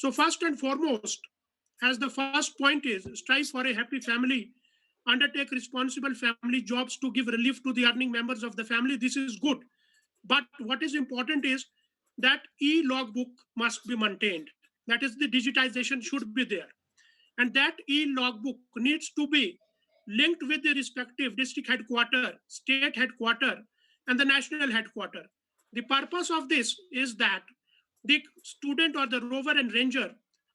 So first and foremost, as the first point is strive for a happy family, undertake responsible family jobs to give relief to the earning members of the family. This is good. But what is important is that e-logbook must be maintained. That is, the digitization should be there. And that e-logbook needs to be linked with the respective district headquarter, state headquarter, and the national headquarter. The purpose of this is that the student or the rover and ranger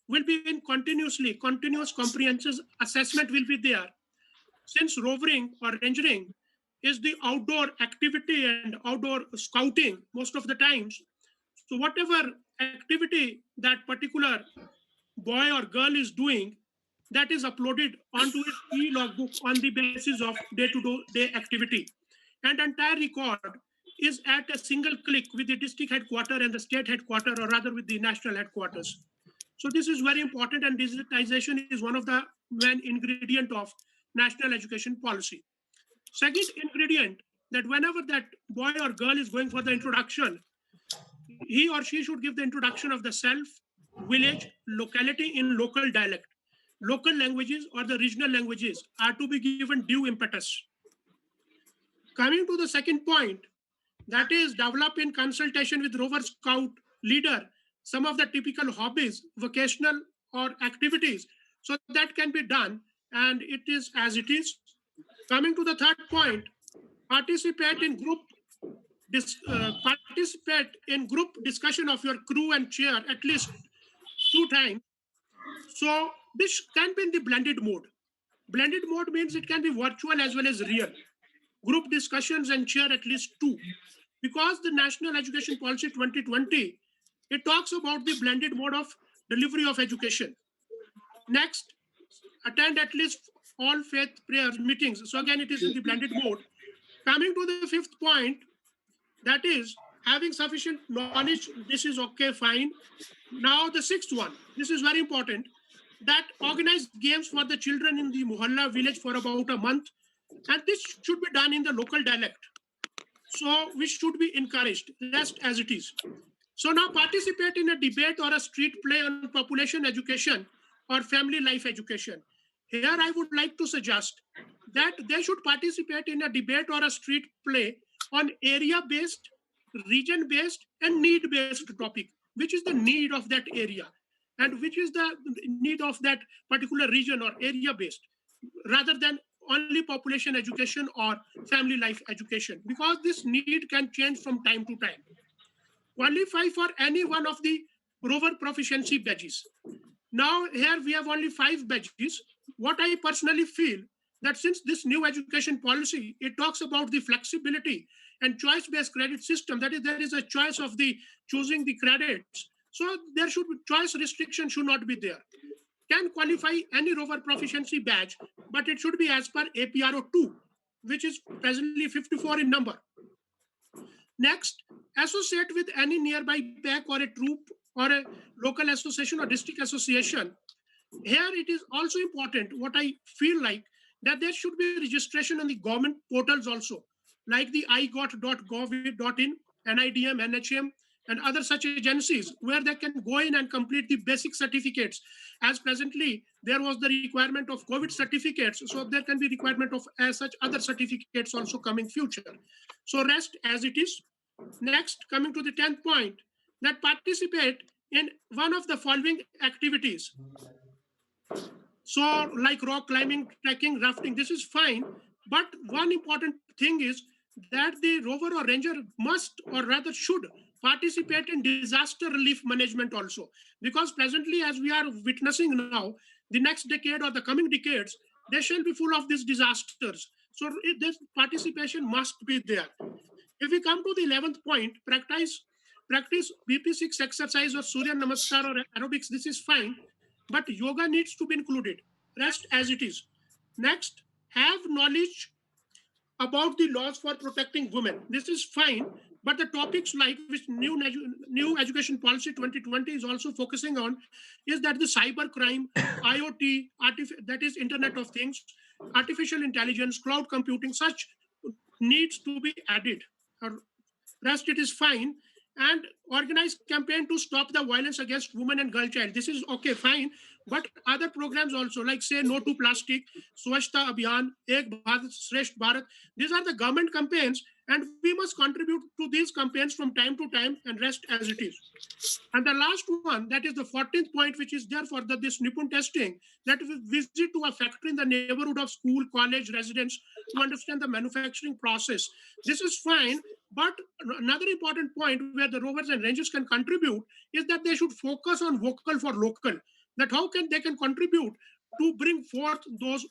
will be in continuous comprehensive assessment will be there. Since rovering or rangering is the outdoor activity and outdoor scouting most of the times, so whatever activity that particular boy or girl is doing, that is uploaded onto his e-logbook on the basis of day-to-day activity. And entire record is at a single click with the district headquarter and the state headquarter, or rather with the national headquarters. So this is very important, and digitization is one of the main ingredient of national education policy. Second ingredient, that whenever that boy or girl is going for the introduction, he or she should give the introduction of the self, village, locality in local dialect. Local languages or the regional languages are to be given due impetus. Coming to the second point, that is develop in consultation with Rover Scout leader some of the typical hobbies, vocational or activities. So that can be done, and it is as it is. Coming to the third point, participate in participate in group discussion of your crew and chair at least 2 times. So this can be in the blended mode. Blended mode means it can be virtual as well as real. Group discussions and chair at least 2. Because the National Education Policy 2020, it talks about the blended mode of delivery of education. Next, attend at least all faith prayers meetings. So again, it is in the blended mode. Coming to the fifth point, that is having sufficient knowledge. This is okay, fine. Now the sixth one, this is very important, that organize games for the children in the Mohalla village for about a month, and this should be done in the local dialect. So which should be encouraged, rest as it is. So now participate in a debate or a street play on population education or family life education. Here I would like to suggest that they should participate in a debate or a street play on area-based, region-based, and need-based topic. Which is the need of that area, and which is the need of that particular region or area-based, rather than only population education or family life education, because this need can change from time to time. Qualify for any one of the rover proficiency badges. Now here we have only 5 badges. What I personally feel, that since this new education policy, it talks about the flexibility and choice-based credit system, that is, there is a choice of the choosing the credits. So there should be choice restriction should not be there. Can qualify any rover proficiency badge, but it should be as per APRO 2, which is presently 54 in number. Next, associate with any nearby pack or a troop or a local association or district association. Here it is also important, what I feel like, that there should be registration on the government portals also, like the igot.gov.in, NIDM, NHM, and other such agencies, where they can go in and complete the basic certificates. As presently, there was the requirement of COVID certificates, so there can be requirement of as such other certificates also coming future. So rest as it is. Next, coming to the 10th point, that participate in one of the following activities. So like rock climbing, trekking, rafting, this is fine. But one important thing is that the rover or ranger must, or rather should, participate in disaster relief management also. Because presently, as we are witnessing now, the next decade or the coming decades, they shall be full of these disasters. So this participation must be there. If we come to the 11th point, practice BP6 exercise or Surya Namaskar or aerobics, this is fine, but yoga needs to be included. Rest as it is. Next, have knowledge about the laws for protecting women. This is fine, but the topics like which new education policy 2020 is also focusing on is that the cyber crime, IoT, that is Internet of Things, artificial intelligence, cloud computing, such needs to be added. Rest it is fine. and organize campaign to stop the violence against women and girl child. This is okay, fine. But other programs also, like say no to plastic, Swachhta Abhiyan, Ek Bharat, Shresth Bharat, these are the government campaigns, and we must contribute to these campaigns from time to time and rest as it is. And the last one, that is the 14th point, which is there for this Nipun testing, that we visit to a factory in the neighborhood of school, college, residence to understand the manufacturing process. This is fine, but another important point where the rovers and rangers can contribute is that they should focus on vocal for local. That how can they can contribute to bring forth those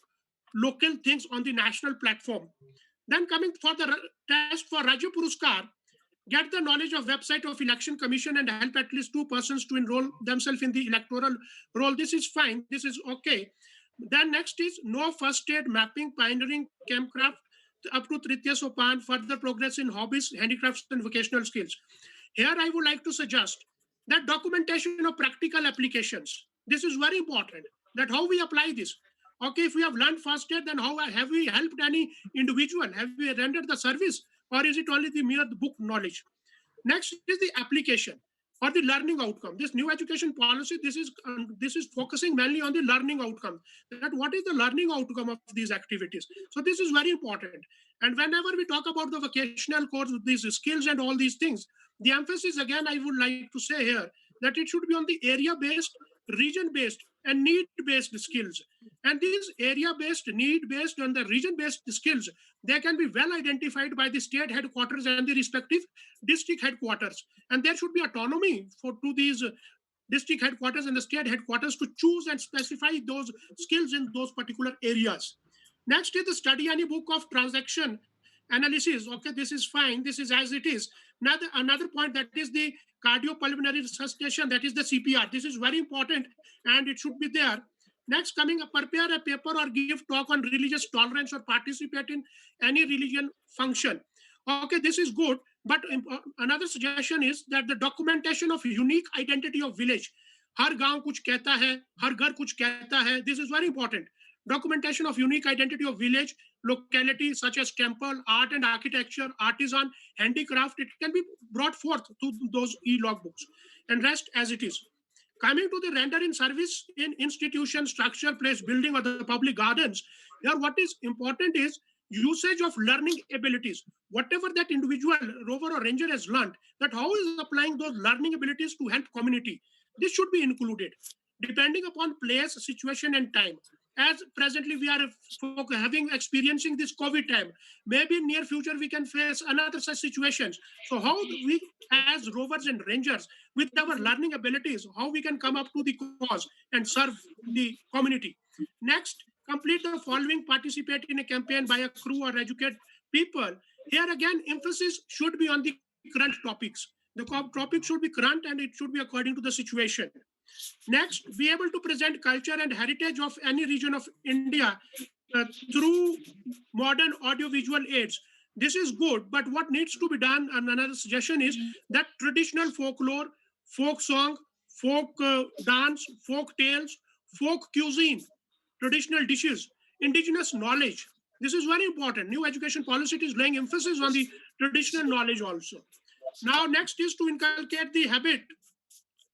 local things on the national platform. Then coming for the test for Rajya Puruskar, get the knowledge of website of election commission and help at least two persons to enroll themselves in the electoral role. This is fine, this is okay. Then next is no first aid mapping, pioneering campcraft up to Tritya Sopan, further progress in hobbies, handicrafts and vocational skills. Here I would like to suggest that documentation of practical applications. This is very important, that how we apply this. Okay, if we have learned first aid, then how have we helped any individual? Have we rendered the service, or is it only the mere book knowledge? Next is the application or the learning outcome. This new education policy, this is focusing mainly on the learning outcome. That what is the learning outcome of these activities? So this is very important. And whenever we talk about the vocational course, these skills and all these things, the emphasis again I would like to say here that it should be on the area based, region based, and need based skills. And these area based, need based, and the region based skills, they can be well identified by the state headquarters and the respective district headquarters. And there should be autonomy for to these district headquarters and the state headquarters to choose and specify those skills in those particular areas. Next is the study any book of transaction analysis. Okay, this is fine. This is as it is. Another point, that is the cardiopulmonary resuscitation, that is the CPR. This is very important and it should be there. Next, coming up, prepare a paper or give talk on religious tolerance or participate in any religion function. Okay, this is good. But another suggestion is that the documentation of unique identity of village. हर गांव कुछ कहता है, हर घर कुछ कहता है. This is very important. Documentation of unique identity of village, locality such as temple, art and architecture, artisan, handicraft, it can be brought forth to those e-logbooks and rest as it is. Coming to the render in service in institution, structure, place, building, or the public gardens, here what is important is usage of learning abilities. Whatever that individual rover or ranger has learned, that how is applying those learning abilities to help community. This should be included, depending upon place, situation, and time. As presently we are experiencing this COVID time, maybe in near future we can face another such situations. So how we as rovers and rangers with our learning abilities, how we can come up to the cause and serve the community. Next, complete the following, participate in a campaign by a crew or educate people. Here again, emphasis should be on the current topics. The topic should be current and it should be according to the situation. Next, be able to present culture and heritage of any region of India through modern audiovisual aids. This is good, but what needs to be done, and another suggestion is that traditional folklore, folk song, folk dance, folk tales, folk cuisine, traditional dishes, indigenous knowledge. This is very important. New education policy is laying emphasis on the traditional knowledge also. Now, next is to inculcate the habit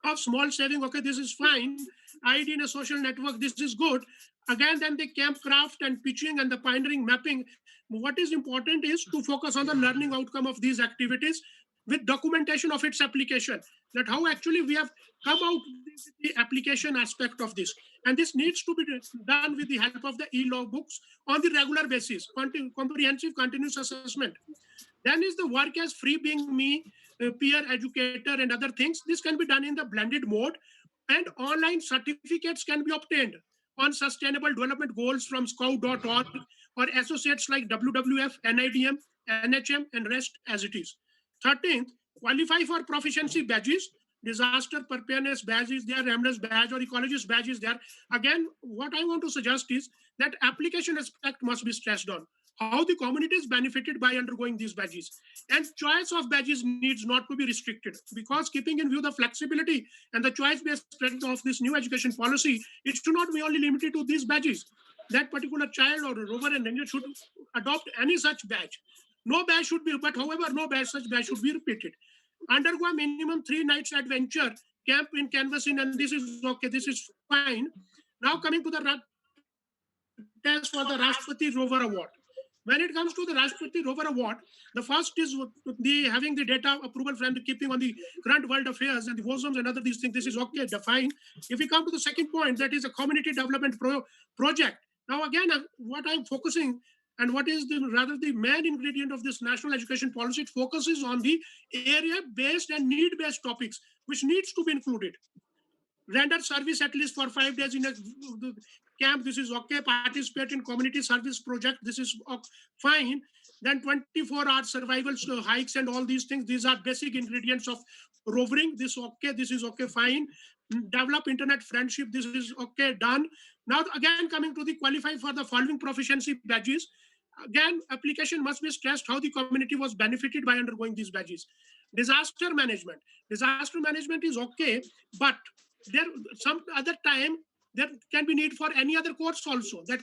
of small saving. Okay, this is fine. ID in a social network, this is good. Again, then the camp craft and pitching and the pioneering mapping. What is important is to focus on the learning outcome of these activities with documentation of its application. That how actually we have come out with the application aspect of this. And this needs to be done with the help of the e-log books on the regular basis, comprehensive continuous assessment. Then is the work as free being me, peer educator and other things. This can be done in the blended mode, and online certificates can be obtained on sustainable development goals from scout.org or associates like WWF, NIDM, NHM, and REST as it is. 13th, qualify for proficiency badges. Disaster preparedness badge is there, readiness badge or ecologist badge is there. Again, what I want to suggest is that application aspect must be stressed on. How the community is benefited by undergoing these badges. And choice of badges needs not to be restricted, because keeping in view the flexibility and the choice-based strength of this new education policy, it should not be only limited to these badges. That particular child or rover and ranger should adopt any such badge. No badge should be, but however, no badge, such badge should be repeated. undergo a minimum 3 nights adventure camp in canvassing, and this is okay, this is fine. Now coming to the test for the Rashtrapati Rover Award. When it comes to the Rashtrapati Rover Award, the first is the having the data approval from the keeping on the current world affairs and the WOSMs and other these things. This is okay, defined. If we come to the second point, that is a community development project. Now again, what I'm focusing and what is rather the main ingredient of this national education policy, it focuses on the area-based and need-based topics, which needs to be included. Render service at least for 5 days in a camp, this is okay. Participate in community service project, this is fine. Then 24-hour survival hikes and all these things, these are basic ingredients of rovering. This is okay, fine. Develop internet friendship, this is okay, done. Now again, coming to the qualify for the following proficiency badges. Again, application must be stressed how the community was benefited by undergoing these badges. Disaster management is okay, but there some other time there can be need for any other course also. This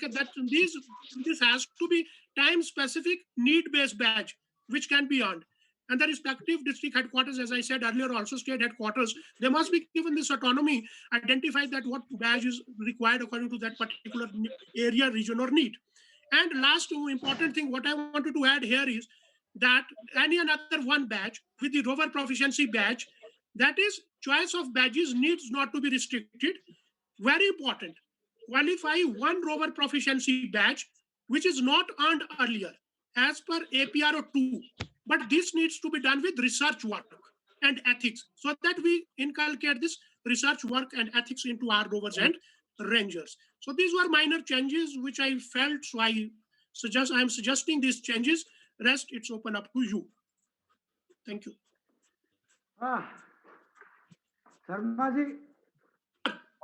has to be time specific, need based badge which can be earned. And the respective district headquarters, as I said earlier, also state headquarters, they must be given this autonomy, identify that what badge is required according to that particular area, region, or need. And last important thing, what I wanted to add here is that any another one badge with the rover proficiency badge, that is choice of badges needs not to be restricted. Very important. Qualify one rover proficiency badge which is not earned earlier as per APRO 2. But this needs to be done with research work and ethics, so that we inculcate this research work and ethics into our rovers and rangers. So these were minor changes which I felt, so I am suggesting these changes. Rest, it's open up to you. Thank you. Sharma ji,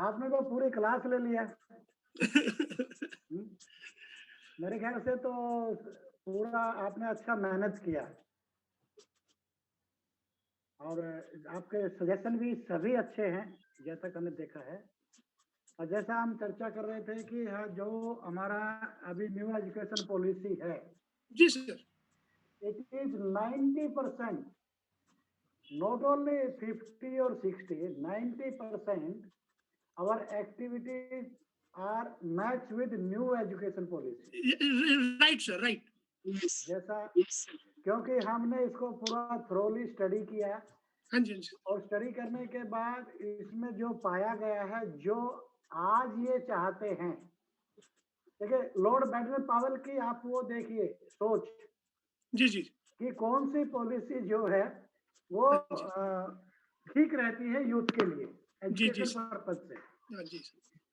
आपने तो पूरी class ले लिया। मेरे ख्याल से तो पूरा आपने अच्छा मेहनत किया और आपके सजेशन भी सभी अच्छे हैं जैसा कि हमने देखा है। और जैसा हम चर्चा कर रहे थे कि जो हमारा अभी न्यू एजुकेशन पॉलिसी है, जी sir, it is 90%, not only 50 or 60, 90% our activities are matched with new education policy. Right sir, right. Yes. जैसा क्योंकि हमने इसको पूरा थ्रोली स्टडी किया, हाँ जी, और स्टडी करने के बाद इसमें जो पाया गया है, जो आज ये चाहते हैं, देखिए लॉर्ड बैटन पावेल की आप वो देखिए सोच, जी जी, कि कौन सी पॉलिसी जो है वो ठीक रहती है यूथ के लिए एजुकेशन पर्पज से। जी।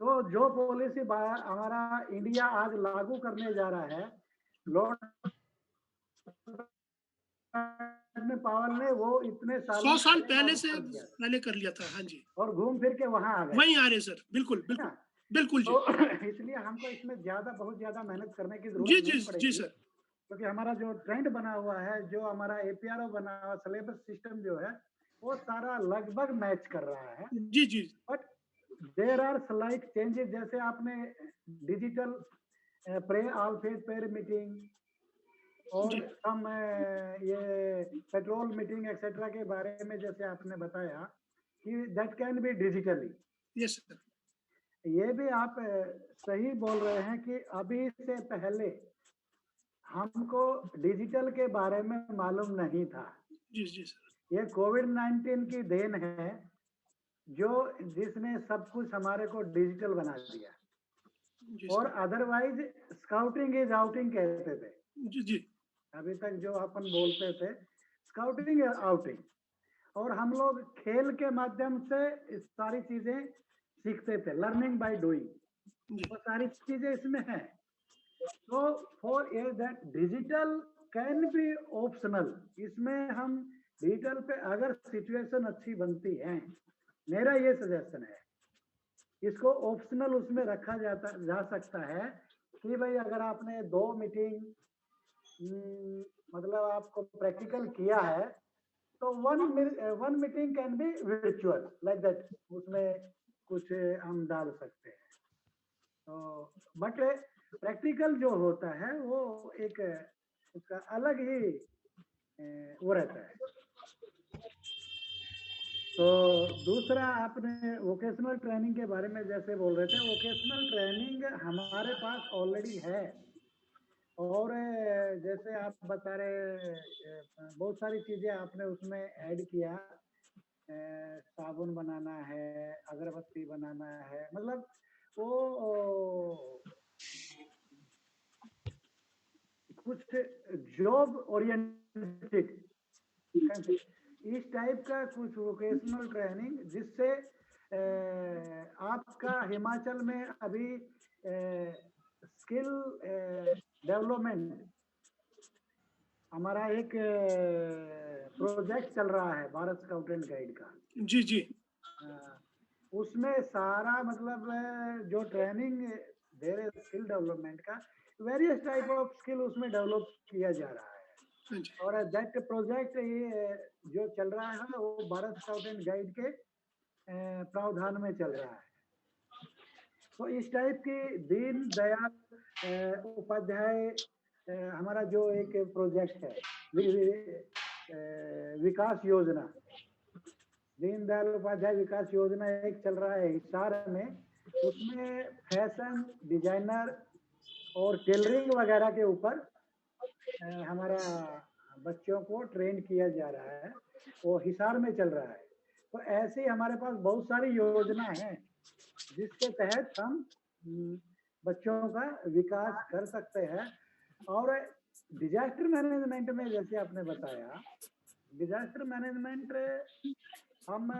तो जो पॉलिसी हमारा इंडिया आज लागू करने जा रहा है, लॉर्ड पावेल ने वो इतने 100 साल पहले कर लिया था। हाँ जी, और घूम फिर के वहां आ गए, वहीं आ रहे सर, बिल्कुल बिल्कुल बिल्कुल जी। तो इसलिए हमको इसमें बहुत ज्यादा मेहनत करने की जरूरत नहीं पड़ेगी जी सर, क्योंकि हमारा जो ट्रेंड बना हुआ है, जो हमारा APRO बना हुआ सिलेबस सिस्टम जो है, वो सारा लगभग मैच कर रहा है। जी जी, but there are slight changes, जैसे आपने डिजिटल प्रे ऑल फेज पेयर मीटिंग और हम ये पेट्रोल मीटिंग एक्सेट्रा के बारे में जैसे आपने बताया कि that can be digitally. Yes sir, ये भी आप सही बोल रहे हैं कि अभी से पहले हमको डिजिटल के बारे में मालूम नहीं था। जी जी सर, ये कोविड-19 की देन है जो जिसने सब कुछ हमारे को डिजिटल बना दिया। और अदरवाइज स्काउटिंग इज आउटिंग कहते थे। जी जी, अभी तक जो अपन बोलते थे स्काउटिंग इज आउटिंग, और हम लोग खेल के माध्यम से सारी चीजें सीखते थे, लर्निंग बाय डूइंग, वो सारी चीजें इसमें है। So for that digital can be optional, इसमें हम डिजिटल पे अगर सिचुएशन अच्छी बनती है, मेरा ये सजेशन है, इसको ऑप्शनल उसमें रखा जा सकता है कि भाई अगर आपने 2 मीटिंग मतलब आपको प्रैक्टिकल किया है तो one meeting can be virtual like that, उसमें कुछ हम डाल सकते हैं। तो बट प्रैक्टिकल जो होता है वो एक उसका अलग ही वो रहता है। तो दूसरा आपने वोकेशनल ट्रेनिंग के बारे में जैसे बोल रहे थे, वोकेशनल ट्रेनिंग हमारे पास ऑलरेडी है। और जैसे आप बता रहे बहुत सारी चीजें आपने उसमें ऐड किया, साबुन बनाना है, अगरबत्ती बनाना है, मतलब वो कुछ जॉब ओरिएंटेड इस टाइप का कुछ वोकेशनल ट्रेनिंग, जिससे आपका हिमाचल में अभी स्किल डेवलपमेंट हमारा एक प्रोजेक्ट चल रहा है भारत स्काउट एंड गाइड का। जी जी उसमें सारा मतलब जो ट्रेनिंग दे रहे स्किल डेवलपमेंट का, वेरियस टाइप ऑफ स्किल उसमें डेवलप किया जा रहा है। हाँ जी और दैट प्रोजेक्ट ये जो चल रहा है वो भारत स्काउट एंड गाइड के प्रावधान में चल रहा है। तो इस टाइप की दीन दयाल उपाध्याय हमारा जो एक प्रोजेक्ट है, विकास योजना, दीनदयाल उपाध्याय विकास योजना एक चल रहा है हिसार में। उसमें फैशन डिजाइनर और टेलरिंग वगैरह के ऊपर हमारा बच्चों को ट्रेन किया जा रहा है, वो हिसार में चल रहा है। तो ऐसे ही हमारे पास बहुत सारी योजना है जिसके तहत हम बच्चों का विकास कर सकते हैं। और डिजास्टर मैनेजमेंट में जैसे आपने बताया, डिजास्टर मैनेजमेंट हम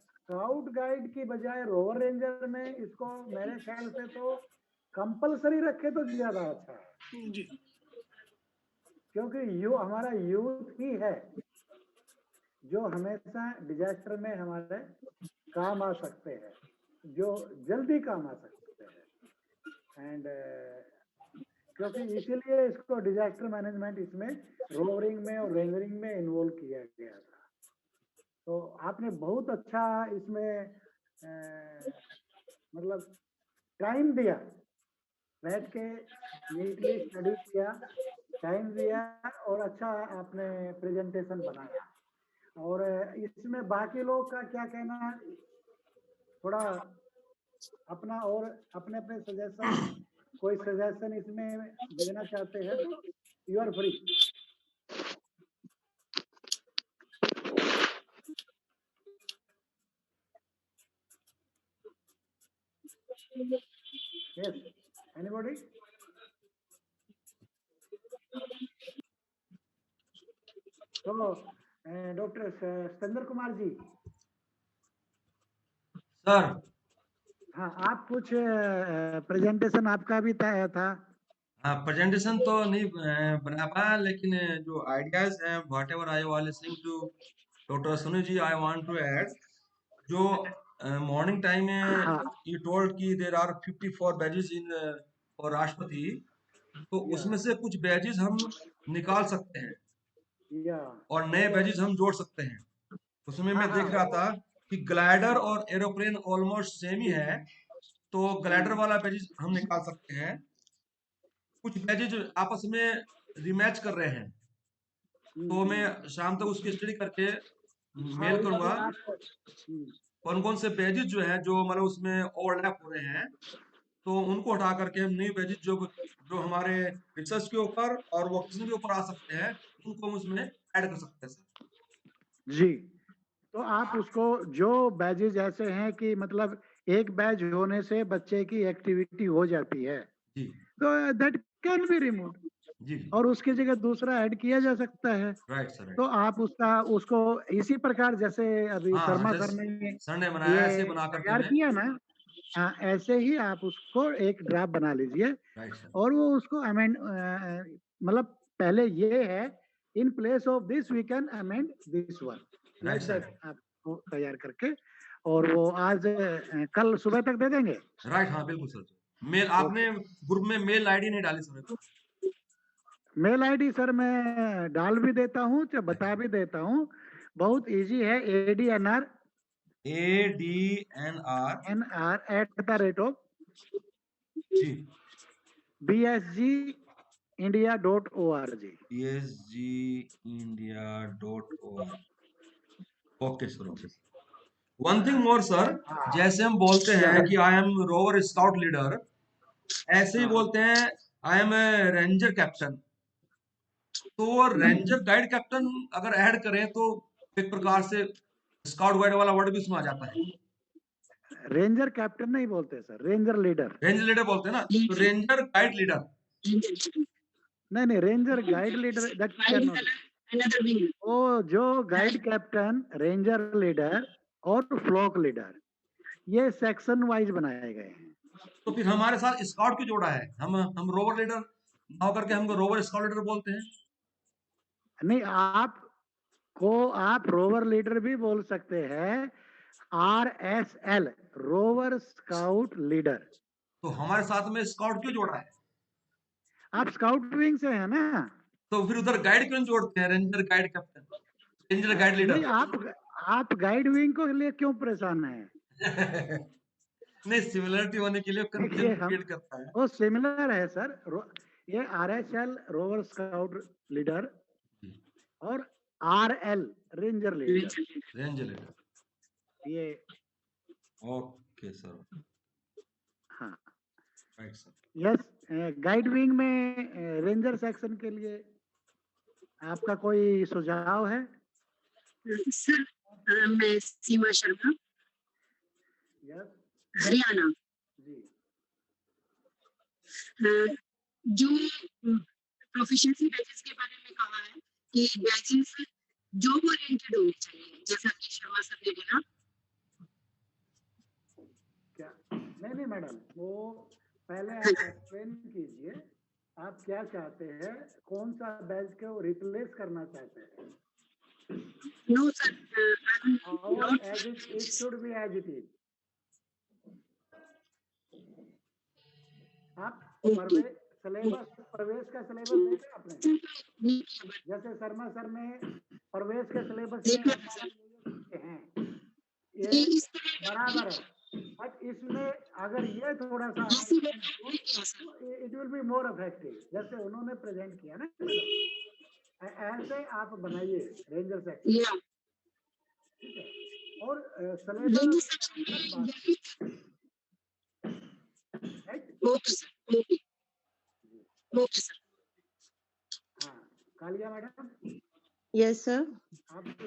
स्काउट गाइड की बजाय रोवर रेंजर में इसको मेरे ख्याल से तो कंपलसरी रखे तो ज्यादा अच्छा है, जी क्योंकि हमारा यूथ ही है जो हमेशा डिजास्टर में हमारे काम आ सकते हैं, जो जल्दी काम आ सकते हैं। एंड क्योंकि इसीलिए इसको डिजास्टर मैनेजमेंट इसमें रोवरिंग में और रेंजरिंग में इन्वॉल्व किया गया था। तो आपने बहुत अच्छा इसमें मतलब टाइम दिया, बैठ के नीटली स्टडी किया, टाइम दिया, और अच्छा आपने प्रेजेंटेशन बनाया। और इसमें बाकी लोग का क्या कहना है, थोड़ा अपना और अपने अपने सजेशन, कोई सजेशन इसमें देना चाहते हैं तो you are free. Yes, anybody? तो डॉक्टर सतेंद्र कुमार जी, सर हाँ, आप कुछ प्रेजेंटेशन आपका भी था। हाँ, प्रेजेंटेशन तो नहीं बना पाया, लेकिन जो आइडियाज हैं, whatever I was listening to doctor Sunil ji, I want to add जो मॉर्निंग टाइम में हाँ, यू टोल्ड कि there are 54 badges in for Rashtrapati, तो या उसमें से कुछ बैजेस हम निकाल सकते हैं या और नए बैजेस हम जोड़ सकते हैं। उसमें हाँ मैं हाँ देख रहा था कि ग्लाइडर और एरोप्लेन ऑलमोस्ट सेम ही है, तो ग्लाइडर वाला बैजेस हम निकाल सकते हैं। कुछ बैजेज आपस में रिमैच कर रहे हैं, तो मैं शाम तक उसकी स्टडी करके हाँ, मेल इसमें करूंगा आप कौन कौन से बैजेज जो है जो मतलब उसमें ओवरलैप हो रहे हैं, तो उनको हटा करके हम न्यू बैजेज जो जो हमारे रिसर्च के ऊपर और वोकेशन के ऊपर आ सकते हैं, उनको हम उसमें ऐड कर सकते हैं सर। जी, तो आप उसको जो बैजेज ऐसे हैं कि मतलब एक बैच होने से बच्चे की एक्टिविटी हो जाती है, जी तो दैट कैन बी रिमूव जी और उसकी जगह दूसरा ऐड किया जा सकता है। Right sir, right. तो आप उसको इसी प्रकार जैसे अभी हाँ हाँ, शर्मा सर जैसे ने सर ने बनाया ये ऐसे बना करके तैयार मैं। किया ना, हाँ, ऐसे ही आप उसको एक ड्राफ्ट बना लीजिए राइट सर। और वो उसको अमेंड, मतलब पहले ये है, in place of this we can amend this one, right like sir. That आपको तैयार करके, और वो आज कल सुबह तक दे देंगे। राइट, हाँ बिल्कुल सर। मेल ओके, आपने ग्रुप में मेल आईडी नहीं डाली सर। मेल आईडी सर मैं डाल भी देता हूँ, चाहे बता भी देता हूँ, बहुत इजी है, ADNR ADNR NR G @bsgindia.org। ESGindia.org। Okay sir, okay sir. One thing more sir, जैसे हम बोलते हैं कि I am rover scout leader, ऐसे ही बोलते हैं I am a ranger captain. तो वो रेंजर गाइड कैप्टन अगर ऐड करें तो एक प्रकार से स्काउट गाइड वाला वर्ड भी उसमें आ जाता है। रेंजर कैप्टन नहीं बोलते sir, ranger leader. Ranger leader बोलते हैं ना, तो रेंजर गाइड लीडर। नहीं, ranger guide leader that can not. वो जो गाइड कैप्टन, रेंजर लीडर और फ्लॉक लीडर, ये सेक्शन वाइज बनाए गए हैं। तो फिर हमारे साथ स्काउट क्यों जोड़ा है? हम रोवर लीडर ना होकर के हमको रोवर स्काउट लीडर बोलते हैं। नहीं, आप रोवर लीडर भी बोल सकते हैं, RSL, रोवर स्काउट लीडर। तो हमारे साथ में स्काउट क्यों जोड़ा है? आप स्काउट विंग से है ना? तो फिर उधर गाइड क्यों जोड़ते हैं, ranger guide captain, ranger guide नहीं, लीडर? आप गाइड विंग को लिए क्यों परेशान हैं? नहीं, सिमिलरिटी होने के लिए देखिए, कंफ्यूजन हम क्रिएट करता है। वो सिमिलर है सर। ये RSL रोवर स्काउट लीडर और RL ranger leader, ranger leader, ये ओके सर, हाँ। Right sir. Yes, guide wing में रेंजर सेक्शन के लिए आपका कोई सुझाव है? सर, मैं सीमा शर्मा, यस हरियाणा। जी। जो प्रोफिशिएंसी बैचेस के बारे में कहा है कि बैचेस जॉब ओरिएंटेड होने चाहिए, जैसा कि शर्मा सर ने बोला। क्या? नहीं मैडम, वो पहले आप एक्सप्लेन कीजिए, आप क्या चाहते हैं, कौन सा बैच को रिप्लेस करना चाहते हैं? नो सर, और as it should be as it is. आप प्रवेश का सिलेबस देखा आपने? जैसे शर्मा सर ने प्रवेश के सिलेबस में हैं, ये बराबर है, बट इसमें अगर ये थोड़ा सा it will be more effective, जैसे उन्होंने प्रेजेंट किया ना, ऐसे आप बनाइए रेंजर सेक्शन, ठीक है? और सिलेबस ओके सर। हाँ, Kalia madam. Yes sir.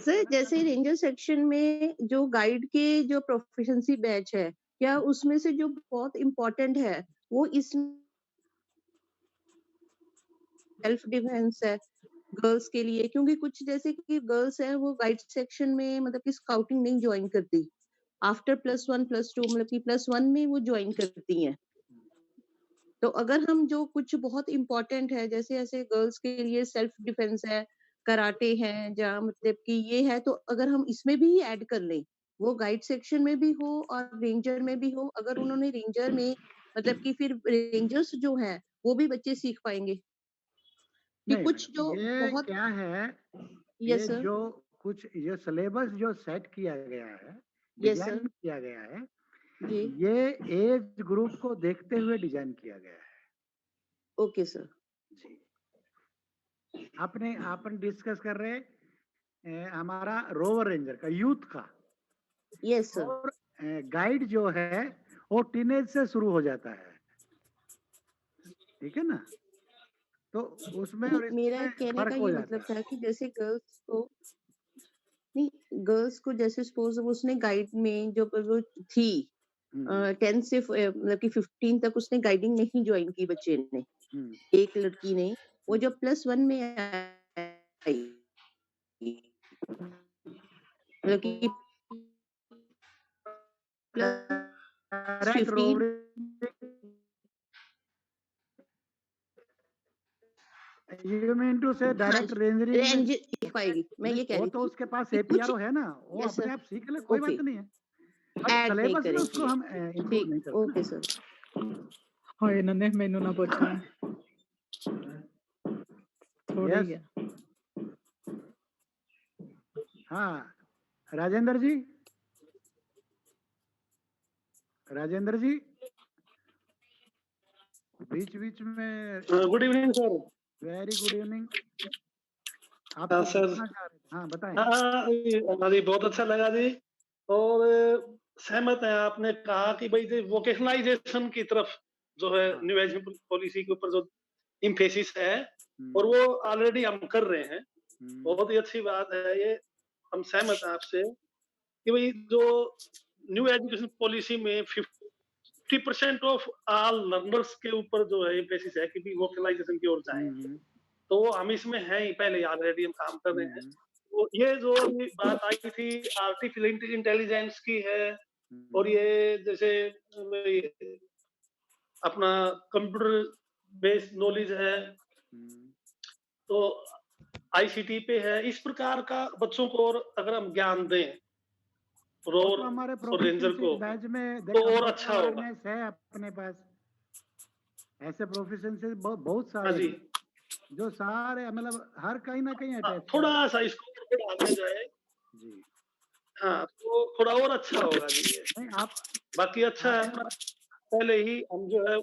Sir, जैसे रेंजर सेक्शन में जो गाइड के जो प्रोफिशिएंसी बैच है, क्या उसमें से जो बहुत इम्पोर्टेंट है वो इस सेल्फ डिफेंस है गर्ल्स के लिए? क्योंकि कुछ जैसे कि गर्ल्स है वो गाइड सेक्शन में मतलब कि स्काउटिंग नहीं ज्वाइन करती, आफ्टर +1 +2 मतलब कि +1 में वो ज्वाइन करती हैं। तो अगर हम जो कुछ बहुत इम्पोर्टेंट है, जैसे ऐसे गर्ल्स के लिए सेल्फ डिफेंस है, कराटे हैं, जहाँ मतलब कि ये है, तो अगर हम इसमें भी ऐड कर लें, वो गाइड सेक्शन में भी हो और रेंजर में भी हो, अगर उन्होंने रेंजर में मतलब कि फिर रेंजर्स जो हैं वो भी बच्चे सीख पाएंगे कि नहीं कुछ जो ये बहुत। क्या है, यस ये सर। जो कुछ ये सिलेबस जो सेट किया गया है, यस डिजाइन सर। किया गया है, जी। ये एज ग्रुप को देखते हुए डिजाइन किया गया है। Okay sir. जी, अपन डिस्कस कर रहे हमारा रोवर रेंजर का, यूथ का। Yes sir. और गाइड जो है वो टीनेज से शुरू हो जाता है, ठीक है ना? तो उसमें और मेरा इसमें कहने फर्क का हो ये जाता मतलब है। था कि जैसे गर्ल्स को जैसे सपोज उसने गाइड में जो वो थी 10 से मतलब कि 15 तक उसने गाइडिंग नहीं ज्वाइन की बच्चे ने, एक लड़की ने, वो जब +1 में आई मतलब कि डायरेक्ट +15 रोवरिंग, यू मीन टू से डायरेक्ट रेंजरिंग में रेंज सीख पाएगी, मैं ये कह वो रही तो थी उसके पास कि कुछ। APRO है ना, वो यस अपने सर। आप सीख ले, कोई ओके, बात नहीं है, बट ऐड नहीं सिलेबस में उसको करेंगे, हम इंक्लूड ठीक, नहीं करते। Okay sir. हाँ, इन्होंने मैनू ना पूछा थोड़ी यस, है। हाँ, राजेंद्र जी, राजेंद्र जी, बीच बीच में। Good evening sir. Very good evening. आप हाँ कुछ सर। बताना चाह रहे थे? हाँ बताएं। हाँ जी, बहुत अच्छा लगा जी। और सहमत हैं, आपने कहा कि भाई जो वोकेशनलाइजेशन की तरफ जो है हाँ। न्यू एजुकेशन पॉलिसी के ऊपर जो इम्फेसिस है, हम्म, और वो ऑलरेडी हम कर रहे हैं, हम्म, बहुत ही अच्छी बात है ये। हम सहमत हैं आपसे कि भाई जो न्यू एजुकेशन पॉलिसी में 50% ऑफ ऑल लर्नर्स के ऊपर जो है इम्फेसिस है कि भी वोकलाइजेशन की ओर जाए, हम्म, तो हम इसमें हैं ही, पहले ही ऑलरेडी हम काम कर रहे हैं। तो ये जो अभी बात आई थी आर्टिफिशियल इंटेलिजेंस की है, और ये जैसे ये अपना कंप्यूटर बेस्ड नॉलेज है, तो आईसीटी पे है, इस प्रकार का बच्चों को और अगर हम ज्ञान दें वो और तो हमारे और रेंजर प्रोफिशिएंसी को, बैच में तो और अच्छा होगा। अवेयरनेस है अपने पास, ऐसे प्रोफिशिएंसी बहुत हाँ सारे जी, हैं जो सारे मतलब हर कहीं ना कहीं हाँ, अटैच है। थोड़ा सा इसको और बढ़ाया जाए, जी हाँ, तो थोड़ा और अच्छा होगा जी ये। नहीं आप बाकी अच्छा है, आपने पहले ही हम जो है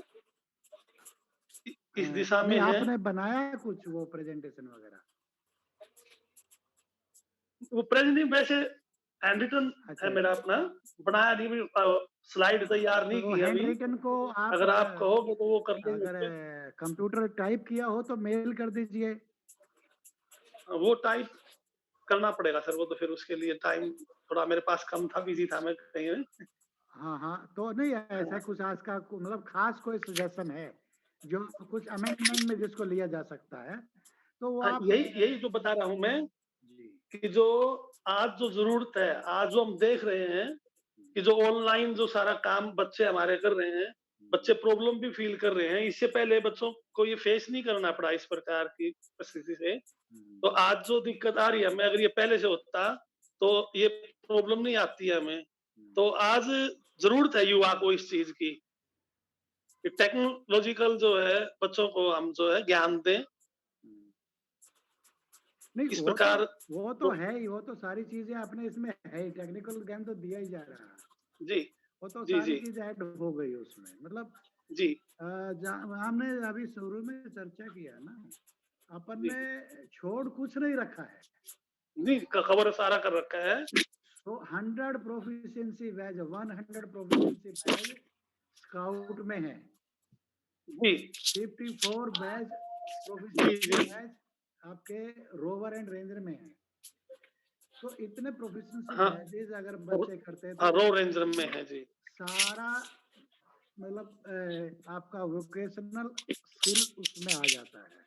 इस दिशा नहीं में हैं। आपने बनाया कुछ वो प्रेजेंटेशन वगैरह? वो प्रेजेंटेशन वैसे हैंड रिटन अच्छा है मेरा, अपना बनाया नहीं, भी स्लाइड तैयार नहीं तो की हैंड अभी। रिटन को आप अगर आप कहोगे तो वो कर लेंगे अगर उसपे। कंप्यूटर टाइप किया हो तो मेल कर दीजिए। वो टाइप करना पड़ेगा सर, वो तो फिर उसके लिए टाइम थोड़ा मेरे पास कम था, बिजी था मैं कहीं में। हाँ हाँ तो नहीं ऐसा कुछ आज का मतलब खास कोई सजेशन है जो कुछ अमेंडमेंट में जिसको लिया जा सकता है तो वो हाँ, आप यही जो बता रहा हूँ मैं जी कि जो आज जो जरूरत है, आज जो हम देख रहे हैं कि जो ऑनलाइन जो सारा काम बच्चे हमारे कर रहे हैं, बच्चे प्रॉब्लम भी फील कर रहे हैं। इससे पहले बच्चों को ये फेस नहीं करना पड़ा इस प्रकार की परिस्थिति से। तो आज जो दिक्कत आ रही है हमें, अगर ये पहले से होता तो ये प्रॉब्लम नहीं आती है हमें। तो आज जरूरत है युवा को इस चीज की कि टेक्नोलॉजिकल जो है बच्चों को हम जो है ज्ञान दें नहीं इस प्रकार। वो तो है ही, वो तो सारी चीजें अपने इसमें है ही, टेक्निकल ज्ञान तो दिया ही जा रहा है, जी वो तो जी सारी जी चीज ऐड हो गई उसमें मतलब जी हमने अभी शुरू में चर्चा किया ना, अपन जी ने छोड़ कुछ नहीं रखा है। जी खबर सारा कर रखा है। तो 100 proficiency batch 100 proficiency batch scout में है, जी 54 बैच जी प्रोफिशिएंसी जी बैच आपके रोवर एंड रेंजर में है। तो इतने प्रोफिशिएंसी हाँ बैचेस अगर बच्चे करते हैं हाँ, तो रो रेंजर में है जी। सारा मतलब आपका वोकेशनल स्किल उसमें आ जाता है,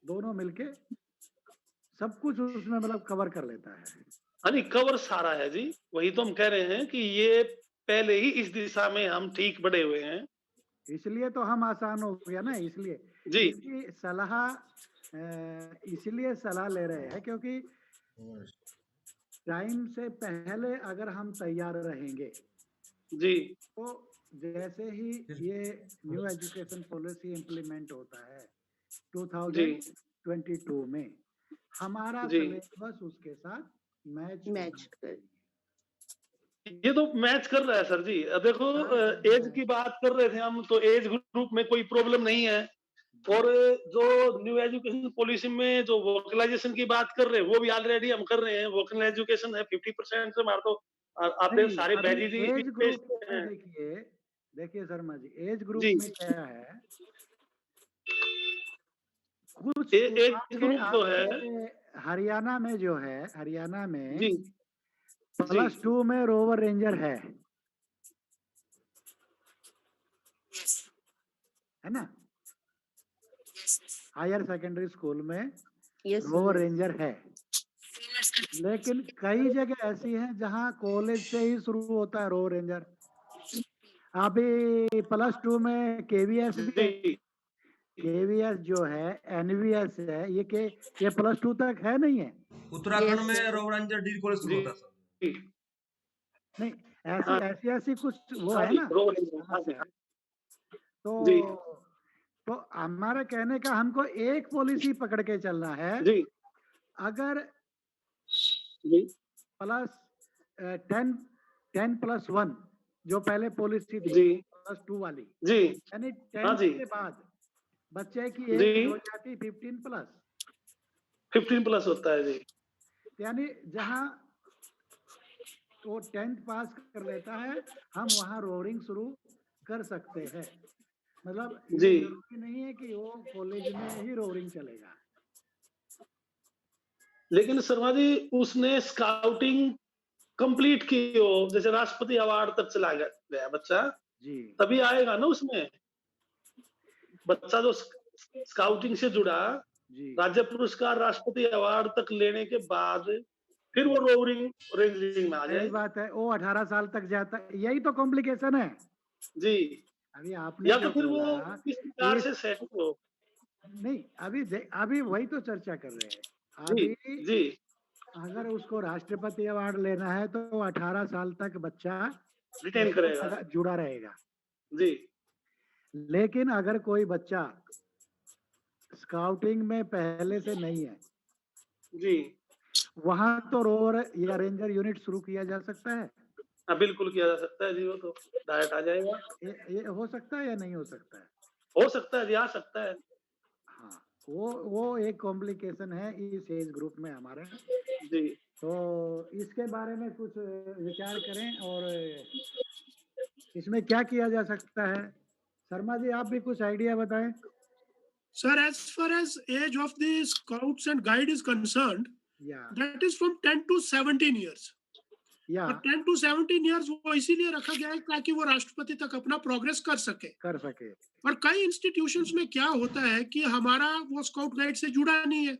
दोनों मिलके सब कुछ उसमें मतलब कवर कर लेता है। हाँ नहीं, कवर सारा है जी, वही तो हम कह रहे हैं कि ये पहले ही इस दिशा में हम ठीक बढ़े हुए हैं। इसलिए तो हम आसान हो गया ना, इसलिए जी इसकी सलाह इसलिए सलाह ले रहे हैं क्योंकि टाइम से पहले अगर हम तैयार रहेंगे जी तो जैसे ही ये न्यू एजुकेशन पॉलिसी इम्प्लीमेंट होता है जी 2022 में हमारा जी सिलेबस उसके साथ मैच मैच कर ये तो मैच कर रहा है सर जी। देखो एज की बात कर रहे थे हम, तो एज ग्रुप में कोई प्रॉब्लम नहीं है। और जो न्यू एजुकेशन पॉलिसी में जो वोकलाइजेशन की बात कर रहे हैं वो भी ऑलरेडी हम कर रहे हैं। वोकल एजुकेशन है 50% से हमारे तो आपने नहीं सारे अभी बैचेज ही एज इस बेस ग्रुप पे में हैं। देखिए देखिए शर्मा जी, एज ग्रुप जी में क्या है कुछ एज आपके ग्रुप जो है आपके हरियाणा में जो है, हरियाणा में जी जी +2 में रोवर रेंजर है ना, हायर सेकेंडरी स्कूल में यस रोवर रेंजर है। लेकिन कई जगह ऐसी हैं जहां कॉलेज से ही शुरू होता है रोवर रेंजर। अभी +2 में केवीएस भी है, जी केवीएस जो है एनवीएस है, ये +2 तक है नहीं है? उत्तराखंड Yes. में रोवर रेंजर डिग्री कॉलेज शुरू जी होता है सर। जी नहीं ऐसी कुछ वो हाँ है जी ना हाँ जी समस्या। तो जी तो हमारा कहने का हमको एक पॉलिसी पकड़ के चलना है। जी अगर जी प्लस 10+1 जो पहले पॉलिसी थी जी +2 वाली, जी यानी हाँ 10 जी के बाद बच्चे की जी एज हो जाती 15+। 15+ होता है जी। यानी जहां वो 10th पास कर लेता है, हम वहाँ रोवरिंग शुरू कर सकते हैं। मतलब ये जी। जरूरी नहीं है कि वो कॉलेज में ही रोवरिंग चलेगा। लेकिन शर्मा जी उसने स्काउटिंग कंप्लीट की हो, जैसे राष्ट्रपति अवार्ड तक चला गया बच्चा, जी तभी आएगा ना उसमें। बच्चा जो स्काउटिंग से जुड़ा, जी राज्य पुरस्कार, राष्ट्रपति अवार्ड तक लेने के बाद फिर वो रोवरिंग रेंजिंग में आ सही जाए। बात है, वो 18 साल तक जाता, यही तो कॉम्प्लिकेशन है। जी। अभी आपने या तो जो फिर वो बोला किस प्रकार इस से सेट हो। नहीं, अभी वही तो चर्चा कर रहे हैं। जी। अभी जी। अगर उसको राष्ट्रपति अवार्ड लेना है तो 18 साल तक बच्चा रिटेन करेगा। जुड़ा रहेगा। जी। लेकिन अगर कोई बच्चा स्काउटिंग में पहले से नहीं है, जी। वहां तो रोवर या रेंजर यूनिट शुरू किया जा सकता है। हाँ, बिल्कुल किया जा सकता है जी, वो तो डायरेक्ट आ जाएगा। ये हो सकता है या नहीं हो सकता है? हो सकता है जी, आ सकता है। हाँ, वो एक कॉम्प्लिकेशन है इस एज ग्रुप में हमारे। जी। तो इसके बारे में कुछ विचार करें और इसमें क्या किया जा सकता है। शर्मा जी, आप भी कुछ आइडिया बताएं। Sir, as far as age of the scouts and guide is concerned, या that is from 10 to 17 years. या और 10 to 17 years वो इसीलिए रखा गया है ताकि वो राष्ट्रपति तक अपना प्रोग्रेस कर सके। कर सके। और कई इंस्टीट्यूशंस में क्या होता है कि हमारा वो स्काउट गाइड से जुड़ा नहीं है।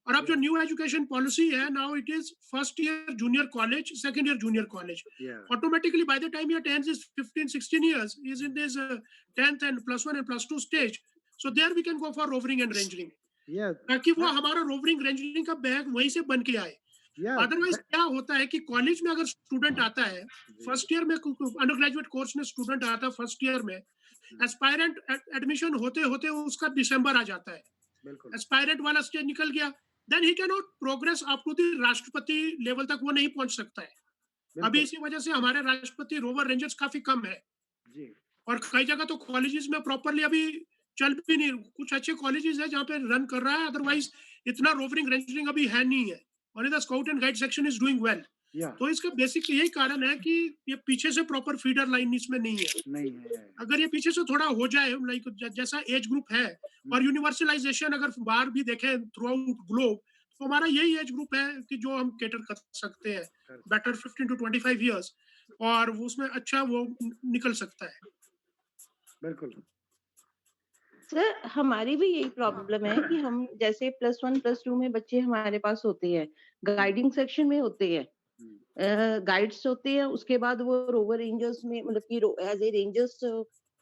और अब जो न्यू एजुकेशन पॉलिसी है, now it is first year junior college, second year junior college, automatically by the time your 10th is 15-16 years is in this 10th and +1 and +2 stage, so there we can go for rovering and rangering, ताकि वो हमारा रोवरिंग रेंजरिंग का bag वहीं से बन के आए। Otherwise क्या होता है कि कॉलेज में अगर स्टूडेंट आता है, फर्स्ट ईयर में अंडर ग्रेजुएट कोर्स में स्टूडेंट आता है, फर्स्ट ईयर में एस्पायरेंट एडमिशन होते होते उसका दिसंबर आ जाता है, एस्पायरेंट वाला स्टेज निकल गया, then he can not progress up to the Rashtrapati level तक, वो नहीं पहुंच सकता है। अभी इसी वजह से हमारे राष्ट्रपति रोवर रेंजर्स काफी कम है जी। और कई जगह तो कॉलेजेस में प्रॉपरली अभी चल भी नहीं, कुछ अच्छे कॉलेजेस है जहाँ पे रन कर रहा है, अदरवाइज इतना रोवरिंग रेंजरिंग अभी है नहीं है। Only the scout and guide section is doing well. तो इसका बेसिक यही कारण है कि ये पीछे से प्रॉपर फीडर लाइन इसमें नहीं है। अगर ये पीछे से थोड़ा हो जाए, लाइक जैसा एज ग्रुप है, और यूनिवर्सलाइजेशन अगर बाहर भी देखें थ्रू आउट ग्लोब, तो हमारा यही एज ग्रुप है कि जो हम कैटर कर सकते हैं, बेटर 15 to 25 इयर्स, और उसमें अच्छा वो निकल सकता है। बिल्कुल सर, हमारी भी यही प्रॉब्लम है कि हम जैसे +1 +2 में बच्चे हमारे पास होते हैं, गाइडिंग सेक्शन में होते हैं, गाइड्स होते हैं, उसके बाद वो रोवर रेंजर्स में मतलब कि एज ए रेंजर्स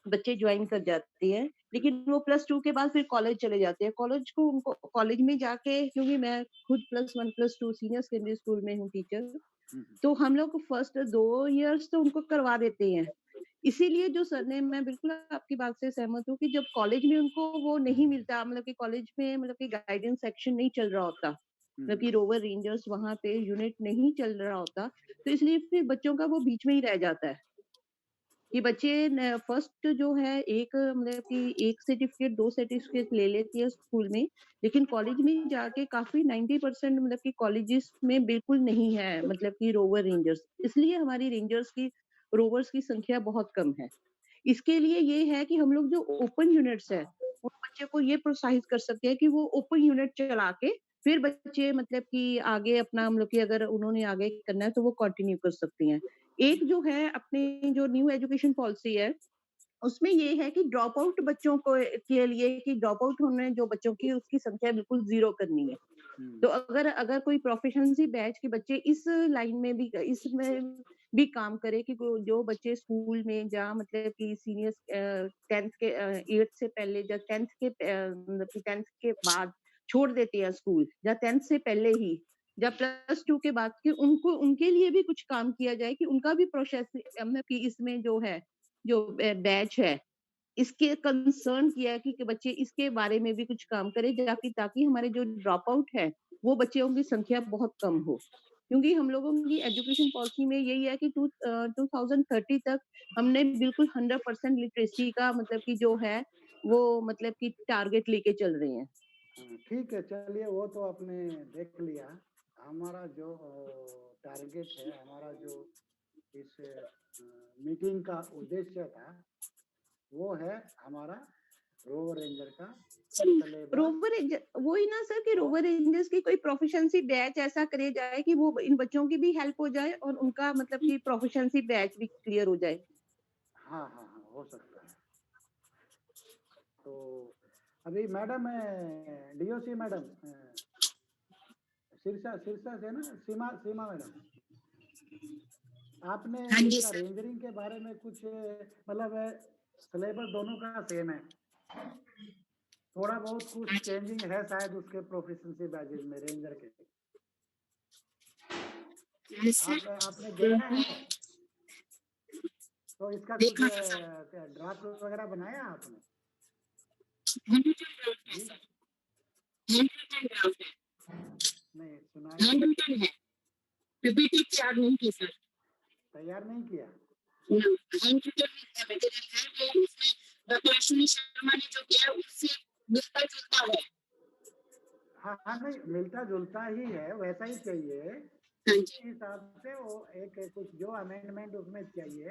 बच्चे ज्वाइन कर जाते हैं, लेकिन वो +2 के बाद फिर कॉलेज चले जाते हैं। कॉलेज को उनको कॉलेज में जाके, क्योंकि मैं खुद +1 +2 सीनियर सेकेंडरी स्कूल में हूँ टीचर, तो हम लोग फर्स्ट 2 इयर्स तो उनको करवा देते हैं। इसीलिए जो सर ने, मैं बिल्कुल आपकी बात से सहमत हूँ कि जब कॉलेज में उनको वो नहीं मिलता, मतलब कि कॉलेज में मतलब कि गाइडेंस सेक्शन नहीं चल रहा होता, मतलब कि रोवर रेंजर्स वहाँ पे यूनिट नहीं चल रहा होता, तो इसलिए फिर बच्चों का वो बीच में ही रह जाता है कि बच्चे फर्स्ट जो है एक मतलब कि एक सर्टिफिकेट 2 सर्टिफिकेट ले लेती है स्कूल में, लेकिन कॉलेज में जाके काफी 90% मतलब कि कॉलेजेस में बिल्कुल नहीं है मतलब कि रोवर रेंजर्स, इसलिए हमारी रेंजर्स की रोवर्स की संख्या बहुत कम है। इसके लिए ये है कि हम लोग जो ओपन यूनिट्स है, उन बच्चे को ये प्रोत्साहित कर सकते हैं कि वो ओपन यूनिट चला के फिर बच्चे मतलब कि आगे अपना मतलब कि अगर उन्होंने आगे करना है तो वो कंटिन्यू कर सकते हैं। एक जो है अपनी जो न्यू एजुकेशन पॉलिसी है, उसमें ये है कि ड्रॉप आउट बच्चों को के लिए कि ड्रॉप आउट होने जो बच्चों की उसकी संख्या बिल्कुल 0 करनी है। तो अगर अगर कोई प्रोफेशनसी बैच के बच्चे इस लाइन में भी इसमें भी काम करे कि जो बच्चे स्कूल में जहाँ मतलब कि सीनियर 10th के 8th से पहले या 10th के मतलब कि 10th के बाद छोड़ देते हैं स्कूल, या 10th से पहले ही या +2 के बाद के उनको उनके लिए भी कुछ काम किया जाए कि उनका भी प्रोसेस मतलब कि इसमें जो है जो बैच है इसके कंसर्न किया है कि बच्चे इसके बारे में भी कुछ काम करें ताकि हमारे जो ड्रॉप आउट है वो बच्चों की संख्या बहुत कम हो, क्योंकि हम लोगों की एजुकेशन पॉलिसी में यही है कि 2030 तक हमने बिल्कुल 100% लिटरेसी का मतलब कि जो है वो मतलब कि टारगेट लेके चल रहे हैं। ठीक है, चलिए वो तो आपने देख लिया। हमारा जो टारगेट है, हमारा जो इस मीटिंग का उद्देश्य था, वो है हमारा रोवर रेंजर का सिलेबस। रोवर रेंजर वही ना सर कि रोवर रेंजर्स की कोई प्रोफिशिएंसी बैच ऐसा करे जाए कि वो इन बच्चों की भी हेल्प हो जाए और उनका मतलब कि प्रोफिशिएंसी बैच भी क्लियर हो जाए। हाँ हाँ हाँ, हो सकता है। तो अभी मैडम डीओसी मैडम शीर्षा से ना, सीमा सीमा मैडम, आपने हाँ जी इसका सर। रेंजरिंग के बारे में कुछ मतलब सिलेबस दोनों का सेम है, थोड़ा बहुत कुछ हाँ जी। चेंजिंग है शायद उसके प्रोफिशिएंसी बैजेज में रेंजर के। सर आपने देखा है तो इसका कुछ देखा था सर। ड्राफ्ट वगैरह बनाया आपने? हैंडरिटन ड्राफ्ट है जी सर। हैंडरिटन ड्राफ्ट है। नहीं सुनाई, हैंडरिटन है। पीपीटी तैयार नहीं की सर। तैयार नहीं किया। हैंडरिटन मटेरियल है वो, उसमें डॉक्टर अश्विनी शर्मा ने जो किया उससे मिलता जुलता है। हाँ हाँ, नहीं मिलता जुलता ही है, वैसा ही चाहिए। हाँ उसी जी। हिसाब से वो एक कुछ जो अमेंडमेंट उसमें चाहिए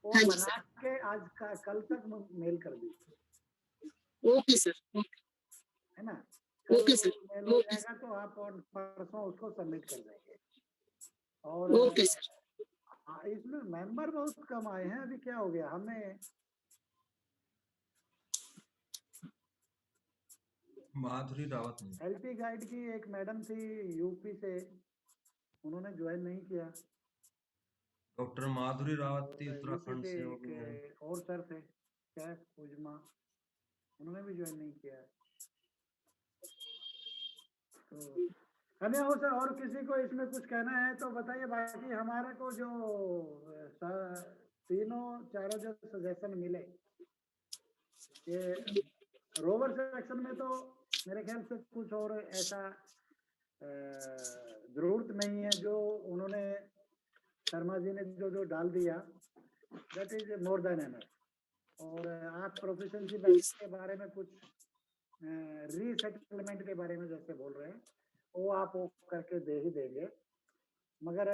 वो हाँ जी बना सर। के आज का कल तक मेल कर दी, ओके सर। ओके। है ना? कल ओके सर। मेल हो ओके जाएगा तो आप और परसों उसको सबमिट कर देंगे। और ओके सर। हाँ, इसमें मेंबर बहुत कम आए हैं, अभी क्या हो गया? हमें माधुरी रावत ने। एलपी गाइड की एक मैडम थी यूपी से, उन्होंने ज्वाइन नहीं किया। डॉक्टर माधुरी रावत और थी यूपी उत्तराखंड से से, वो भी हैं। एक और सर थे, क्या उजमा, उन्होंने भी ज्वाइन नहीं किया। तो अन्य हो सर, और किसी को इसमें कुछ कहना है तो बताइए, बाकी हमारे को जो तीनों चारों जो सजेशन मिले, ये रोवर सेक्शन में तो मेरे ख्याल से कुछ और ऐसा जरूरत नहीं है। जो उन्होंने शर्मा जी ने जो डाल दिया, that is more than enough. और आप प्रोफिशिएंसी बैच के बारे में कुछ रीसेटलमेंट के बारे में जैसे बोल रहे हैं, वो आप वो करके दे ही देंगे, मगर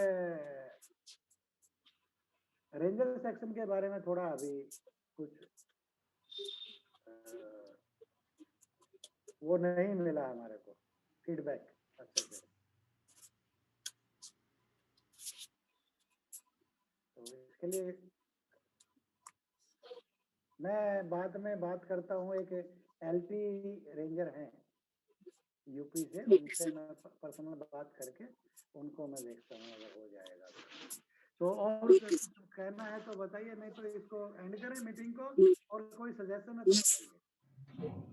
रेंजर सेक्शन के बारे में थोड़ा अभी कुछ वो नहीं मिला हमारे को फीडबैक अच्छे से। तो इसके लिए मैं बाद में बात करता हूँ, एक एलपी रेंजर हैं यूपी से, उनसे मैं पर्सनल बात करके उनको मैं देखता हूँ अगर हो जाएगा तो। और कहना है तो बताइए, नहीं तो इसको एंड करें मीटिंग को, और कोई सजेशन है तो बताइए।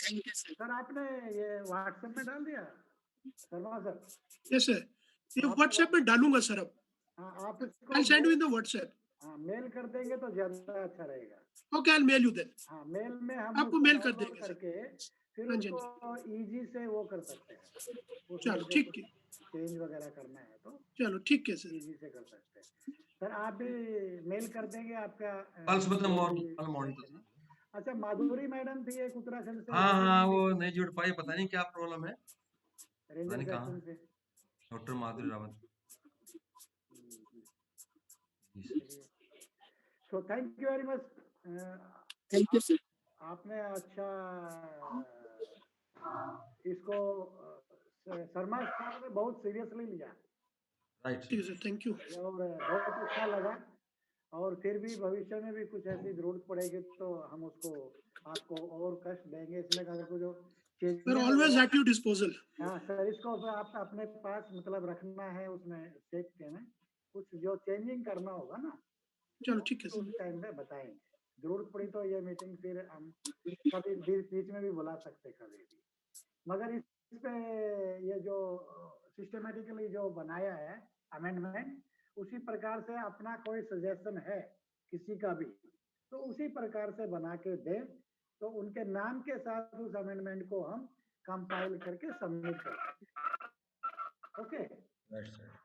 Thank you sir. सर आपने ये व्हाट्सएप में डाल दिया शर्मा सर? यस सर, ये आप व्हाट्सएप में डालूंगा सर अब। हाँ, आप इसको I send you in the WhatsApp. हाँ मेल कर देंगे तो ज्यादा अच्छा रहेगा। Okay, I mail you then. हाँ मेल में हम आपको उसको मेल कर डाउनलोड देंगे सर। करके फिर हाँ जी, हाँ उसको इजी से वो कर सकते हैं, उसमें चलो जो ठीक कुछ है। चेंज वगैरह करना है तो चलो ठीक है सर। इजी से कर सकते हैं। सर आप भी मेल कर देंगे आपका कल सुबह जो भी कल मॉर्निंग तक। सजेशन है। अच्छा, माधुरी मैडम थी एक उत्तराखंड से, हाँ वो भी हाँ, नहीं वो दिखी नहीं जुड़ पाई, पता नहीं क्या प्रॉब्लम है, पता रेंजर नहीं सेक्शन कहाँ। से। डॉक्टर माधुरी रावत। जी सर। चलिए, so thank you very much. Thank you sir. आपने अच्छा इसको शर्मा साहब ने बहुत सीरियसली लिया राइट। ठीक है सर, थैंक यू। और बहुत अच्छा लगा। और फिर भी भविष्य में भी कुछ ऐसी जरूरत पड़ेगी तो हम उसको आपको और कष्ट देंगे इसमें, अगर कुछ जो सर चेंजेस ऑलवेज वगैरह। At your disposal. हाँ सर, इसको आप अपने पास मतलब रखना है, उसमें सेफ के में कुछ जो चेंजिंग करना होगा ना, चलो ठीक है तो सर। उस टाइम पे बताएंगे। जरूरत पड़ी तो ये मीटिंग फिर हम कभी बीच में भी बुला सकते कभी भी। मगर इस पे ये जो सिस्टमेटिकली जो बनाया है अमेंडमेंट, उसी प्रकार से अपना कोई सजेशन है किसी का भी तो उसी प्रकार से बना के दें, तो उनके नाम के साथ उस अमेंडमेंट को हम कंपाइल करके सबमिट करें। Okay, right sir.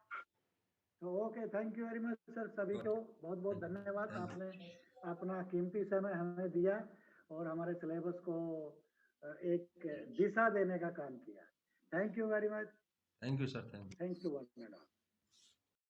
तो okay, thank you very much sir, सभी को बहुत बहुत धन्यवाद। आपने अपना कीमती समय हमें दिया और हमारे सिलेबस को एक दिशा देने का काम किया। Thank you very much. Thank you sir, thank you. Thank you, one and all.